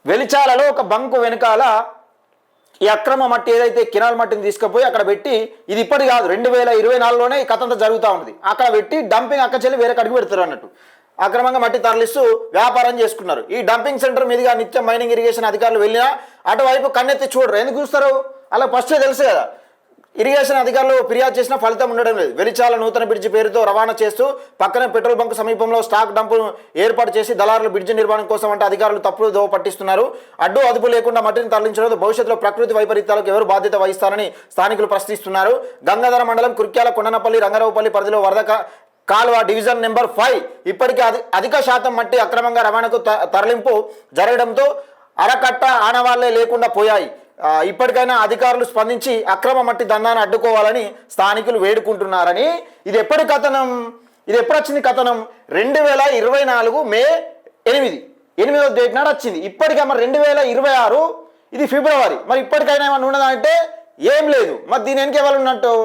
వెలిచాలలో ఒక బంకు వెనకాల ఈ అక్రమ మట్టి ఏదైతే కినాల్ మట్టిని తీసుకుపోయి అక్కడ పెట్టి, ఇది ఇప్పటి కాదు 2024లోనే ఈ కథ అంతా జరుగుతూ ఉంది. అక్కడ పెట్టి డంపింగ్ అక్కచెల్లి వేరే కడిగి పెడతారు అన్నట్టు. అక్రమంగా మట్టి తరలిస్తూ వ్యాపారం చేసుకున్నారు. ఈ డంపింగ్ సెంటర్ మీదుగా నిత్యం మైనింగ్ ఇరిగేషన్ అధికారులు వెళ్ళినా అటువైపు కన్నెత్తి చూడరు. ఎందుకు చూస్తారు? అలా ఫస్టే తెలుసు కదా. ఇరిగేషన్ అధికారులు ఫిర్యాదు చేసినా ఫలితం ఉండడం లేదు. వెలిచాల నూతన బ్రిడ్జి పేరుతో రవాణా చేస్తూ పక్కనే పెట్రోల్ బంక్ సమీపంలో స్టాక్ డంపును ఏర్పాటు చేసి దళారులు బ్రిడ్జి నిర్మాణం కోసం అంటే అధికారులు తప్పుడు దోవ పట్టిస్తున్నారు. అడ్డు అదుపు లేకుండా మట్టిని తరలించడం భవిష్యత్తులో ప్రకృతి వైపరీత్యాలకు ఎవరు బాధ్యత వహిస్తారని స్థానికులు ప్రశ్నిస్తున్నారు. గంగాధర మండలం కుర్క్యాల కొండనపల్లి రంగారావుపల్లి పరిధిలో వరద కాల్వ డివిజన్ నెంబర్ 5 ఇప్పటికే అధిక శాతం మట్టి అక్రమంగా రవాణాకు తరలింపు జరగడంతో అరకట్ట ఆనవాళ్లే లేకుండా పోయాయి. ఇప్పటికైనా అధికారులు స్పందించి అక్రమ మట్టి దందాన్ని అడ్డుకోవాలని స్థానికులు వేడుకుంటున్నారని. ఇది ఎప్పటి కథనం? ఇది ఎప్పుడు వచ్చింది కథనం? 2024 మే 8వ డేట్ నాడు వచ్చింది. ఇప్పటికే మరి 2026 ఇది ఫిబ్రవరి. మరి ఇప్పటికైనా ఏమన్నా ఉన్నదా అంటే ఏం లేదు. మరి దీని వెనక ఎవరు ఉన్నట్టు?